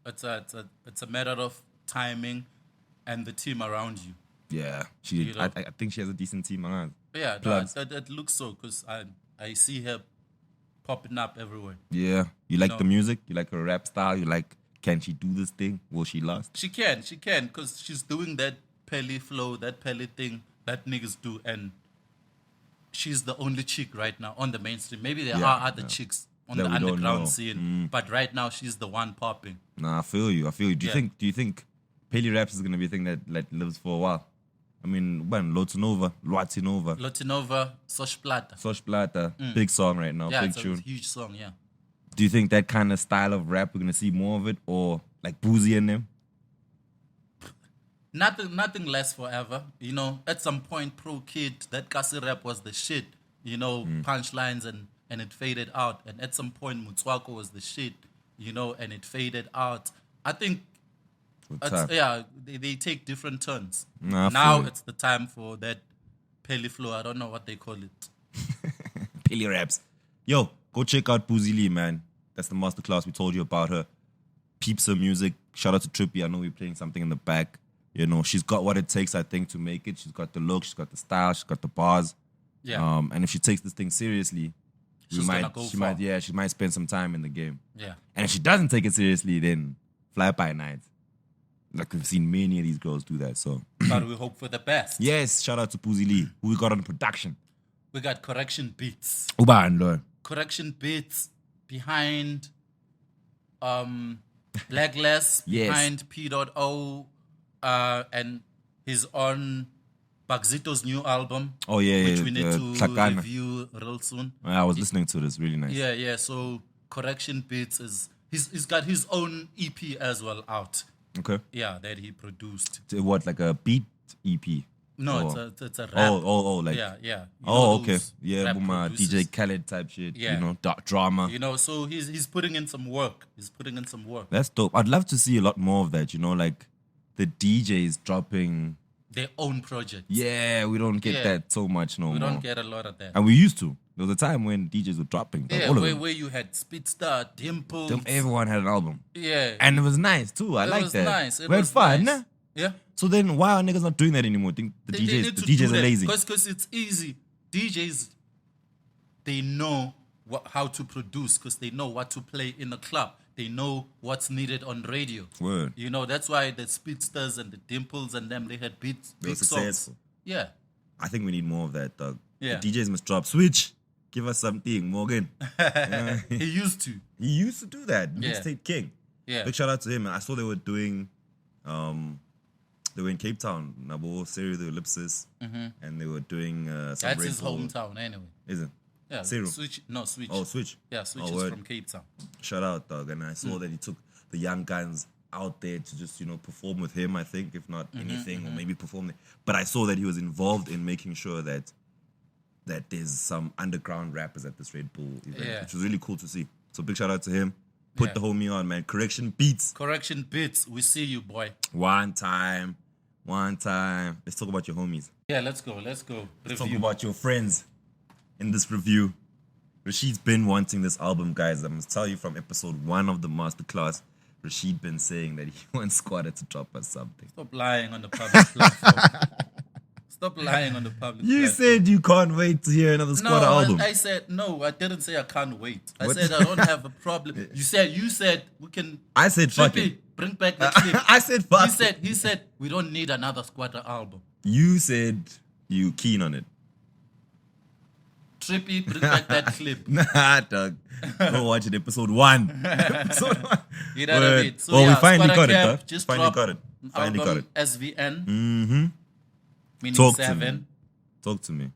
It's a matter of timing and the team around you. Yeah, I think she has a decent team around. Yeah, it looks so because I see her popping up everywhere. Yeah, you like the music? You like her rap style? You like, can she do this thing? Will she last? She can because she's doing that Pelly flow, that Pelly thing that niggas do, and she's the only chick right now on the mainstream. Maybe there are other chicks on That the we don't know. underground scene. But right now, she's the one popping. Nah, I feel you. Do you Yeah. think Pele Raps is gonna be a thing that lives for a while? I mean, when Lotinova, Lotinova, Skwatta, big song right now, Yeah, big it's a tune. huge song, yeah. Do you think that kind of style of rap we're gonna see more of it, or like Buzzi and them? Nothing lasts forever. You know, at some point, Pro Kid, that Kasi rap was the shit. You know, punchlines and it faded out. And at some point, Mutswako was the shit. You know, and it faded out. I think, time. yeah, they take different turns. Nah, I Now feel you. it's the time for that Pele flow. I don't know what they call it. Pele Raps. Yo, go check out Buzzi Lee, man. That's the masterclass we told you about her. Peeps her music. Shout out to Trippy. I know we're playing something in the back. You know, she's got what it takes, I think, to make it. She's got the look, she's got the style, she's got the bars. Yeah. And if she takes this thing seriously, She's gonna go far. she might spend some time in the game. Yeah. And if she doesn't take it seriously, then fly by night. Like we've seen many of these girls do that. So But we hope for the best. yes, shout out to Buzzi Lee, who we got on production. We got CorrectionBeats. Uba and Lord. CorrectionBeats behind Blackless, Yes. behind P.O, and he's on Bagzito's new album. Oh, yeah, which yeah, we need to Tlakana. review real soon. I was listening to this, really nice. Yeah. So CorrectionBeats is he's got his own EP as well out. Okay. Yeah, that he produced. What, like a beat EP? No, Or- it's a rap. like yeah. You Oh, know okay. those Yeah, rap Buma, producers. DJ Khaled type shit. Yeah. You know, drama. You know, so he's putting in some work. That's dope. I'd love to see a lot more of that, you know, like the DJs dropping. Their own project. Yeah, we don't get Yeah. that so much no We more. don't get a lot of that. And we used to. There was a time when DJs were dropping. Like, Yeah, all of them. where you had Speedstar, Dimples. Everyone had an album. Yeah. And it was nice too. I It like was that. nice. It we had was fun. nice. Nah? Yeah. So then why are niggas not doing that anymore? Think the DJs are lazy. Because it's easy. DJs, they know how to produce because they know what to play in the club. They know what's needed on radio. Word. You know, that's why the Speedsters and the Dimples and them, they had big They were songs. successful. Yeah. I think we need more of that, dog. Yeah. The DJs must drop. Switch. Give us something, Morgan. He used to. He used to do that. Yeah. Mixtape King. Yeah. Big shout out to him. I saw they were doing, they were in Cape Town, Nabo, Serio, the Ellipsis, and they were doing some That's Red his Bull. hometown anyway. Is it? Yeah. Serio. Switch. Oh, Switch. Yeah, Switch Oh, is word. from Cape Town. Shout out, dog. And I saw that he took the young guns out there to just, you know, perform with him, I think, if not anything, or maybe perform. But I saw that he was involved in making sure that there's some underground rappers at this Red Bull event, Yeah. which was really cool to see. So big shout out to him. Put Yeah. the homie on, man. CorrectionBeats. CorrectionBeats, we see you, boy. One time. Let's talk about your homies. Yeah, let's go. Let's talk Review. about your friends in this review. Rashid's been wanting this album, guys. I must tell you from episode 1 of the masterclass, Rashid been saying that he wants Skwatta to drop us something. Stop lying on the public platform. Stop lying on the public You platform. said you can't wait to hear another No, Skwatta album. I said no. I didn't say I can't wait. I What? said I don't have a problem. You said we can. I said fuck Trippy, it. bring back the clip. I said fuck it. He said we don't need another Skwatta album. You said you keen on it. Trippy, bring back that clip. Nah, dog. Go watch it, episode 1. Episode 1. You know what I Word. mean? So Well, we yeah, finally Skwatta got it, Kamp dog. just Finally dropped got it. an Finally got album, it. SVN. Mm-hmm. Meaning Talk to 7. me. Talk to me.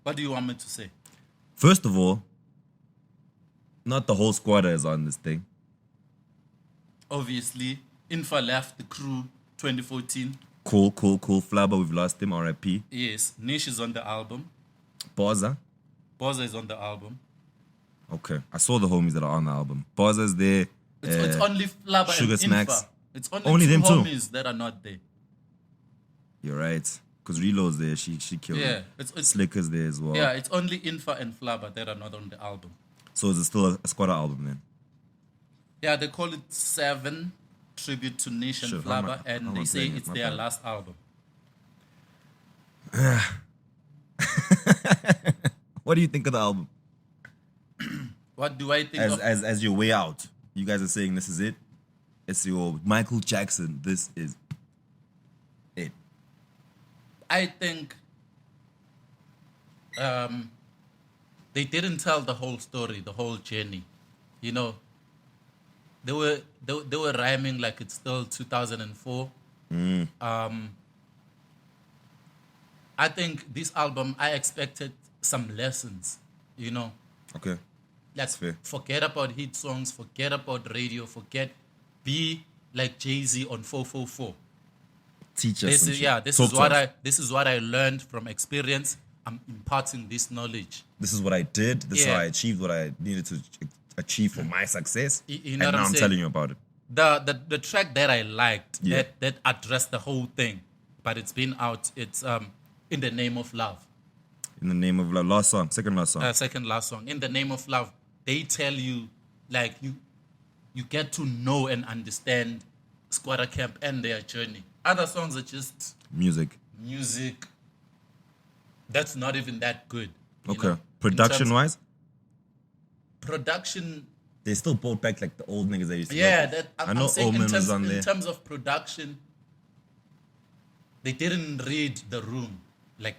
What do you want me to say? First of all, not the whole Skwatta is on this thing. Obviously, Infa left the crew 2014. Cool. Flabber, we've lost him, RIP. Yes, Nish is on the album. Boza. Boza is on the album. Okay. I saw the homies that are on the album. Boza's there. It's only Flabber Sugar and Smacks. Infa. It's Only two them two. homies that are not there. You're right. Because Reload's there. She killed Yeah, him. it's Slicker's there as well. yeah, it's only Infa and Flabber that are not on the album. So is it still a Skwatta album then? Yeah, they call it 7 tribute to Nish and Sure, Flabber, I'm and not they say playing it, it's my their bad. last album. What do you think of the album? What do I think of? As your way out, you guys are saying this is it. It's your Michael Jackson. This is it. I think they didn't tell the whole story, the whole journey. You know, they were rhyming like it's still 2004. I think this album, I expected some lessons, you know. Okay. Let's fair. forget about hit songs, forget about radio, be like Jay-Z on 444. Teach us some shit. This is what I learned from experience. I'm imparting this knowledge. This is what I did. This is Yeah. how I achieved what I needed to achieve for my success. You and know what now I'm I'm saying? telling you about it. The track that I liked Yeah. that addressed the whole thing, but it's been out. It's In the Name of Love. In the Name of Love. Last song. Second last song. Second last song. In the Name of Love. They tell you, like, you get to know and understand Skwatta Kamp and their journey. Other songs are just Music. music that's not even that good. you Okay. know, in Production terms- wise, Production, they still brought back like the old niggas they used to yeah. work with. That I know I'm saying Omen was on there. in terms of production, they didn't read the room like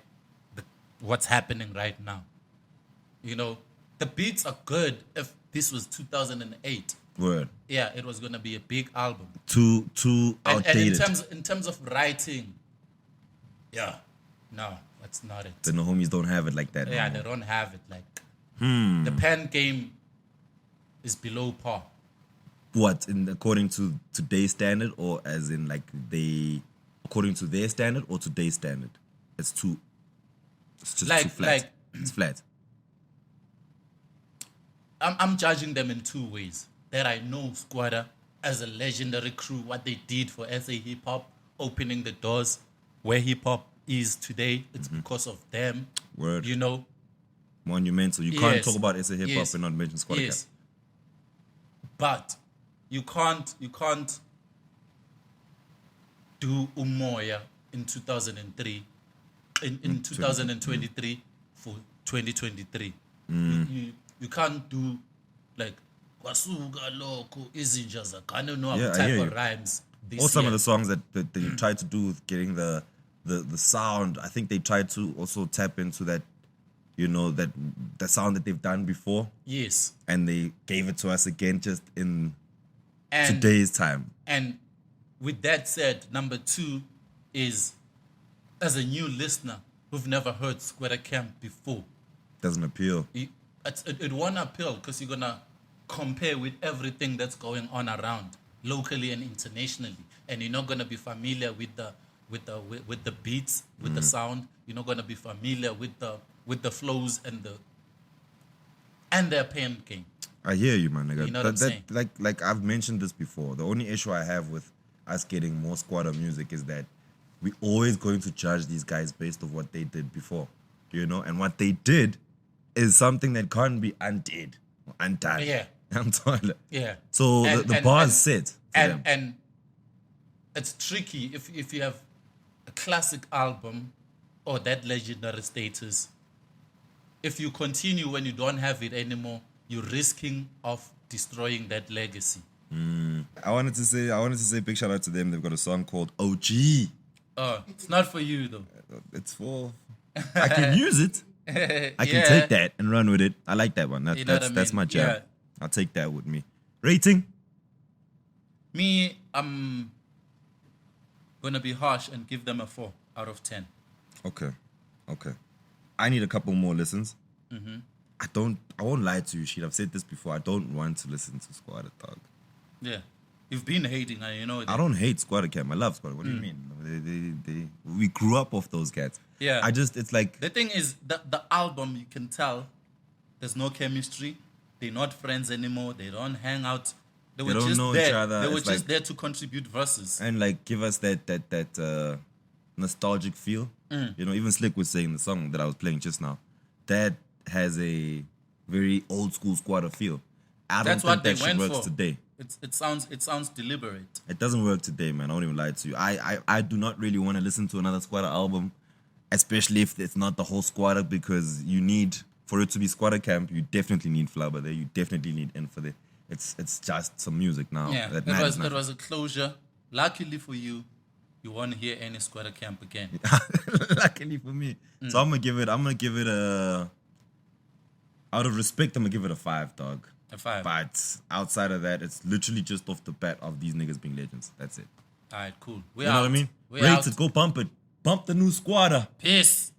what's happening right now. You know, the beats are good. If this was 2008, Word. yeah, it was gonna be a big album. Too And outdated. in terms of writing, yeah, no, that's not it. The homies don't have it like that. Yeah, no they more. don't have it like. The pen game is below par. What, according to today's standard, or as in like according to their standard or today's standard? It's just Like- too flat. like- It's flat. I'm judging them in two ways. That I know Skwatta as a legendary crew, what they did for SA hip hop, opening the doors where hip hop is today. It's because of them. Word. You know. Monumental. You can't Yes. talk about SA hip hop Yes. and not mention Skwatta Yes. But you can't do Umoya in 2003 in 2023 for 2023. You can't do like Kwasuka Loko Izinja Zakane no Yeah, I type hear of you. rhymes. This Or some year. of the songs that they tried to do with getting the sound. I think they tried to also tap into that, you know, that the sound that they've done before, Yes. and they gave it to us again just in And today's time. And with that said, number two is, as a new listener who've never heard Skwatta Kamp before, Doesn't appeal. it won't appeal because you're gonna compare with everything that's going on around locally and internationally, and you're not gonna be familiar with the beats, with the sound. You're not gonna be familiar with the flows and their pen game. I hear you, man, nigga. You know what I'm saying? Like I've mentioned this before. The only issue I have with us getting more Skwatta music is that we're always going to judge these guys based on what they did before, you know. And what they did is something that can't be undid or undone. Yeah. I'm telling. Yeah. So And- the and- bar and- is set for them. And it's tricky if you have a classic album or that legendary status. If you continue when you don't have it anymore, you're risking of destroying that legacy. I wanted to say big shout out to them. They've got a song called OG. It's not for you though. It's for I can use it. I can Yeah. take that and run with it. I like that one. You know what I That's mean? my jam. Yeah. I'll take that with me. Rating? Me, I'm gonna be harsh and give them a 4 out of 10. Okay. I need a couple more listens. I won't lie to you, shit. I've said this before. I don't want to listen to Skwatta, dog. Yeah. You've been hating, you know that. I don't hate Skwatta Kamp. I love Skwatta. What do you mean? We grew up off those cats. Yeah. It's like, The thing is, the album, you can tell there's no chemistry. They're not friends anymore. They don't hang out. They were don't just know there. each other. They were It's just like- there to contribute verses. and like give us that nostalgic feel. You know, even Slick was saying the song that I was playing just now, that has a very old school Skwatta feel. I don't That's think what they that shit went works for. today. It sounds deliberate. It doesn't work today, man. I won't even lie to you. I do not really want to listen to another Skwatta album, especially if it's not the whole Skwatta, because you need, for it to be Skwatta Kamp, you definitely need Flubber there. You definitely need Info there. It's just some music now. Yeah, that it matters was, it was a closure. Luckily for you, you won't hear any Skwatta Kamp again. Luckily for me. So I'm gonna give it Out of respect, I'm gonna give it a 5, dog. A 5. But outside of that, it's literally just off the bat of these niggas being legends. That's it. All right, cool. You know what I mean? We Rate out. it, go bump it. Bump the new Skwatta. Peace.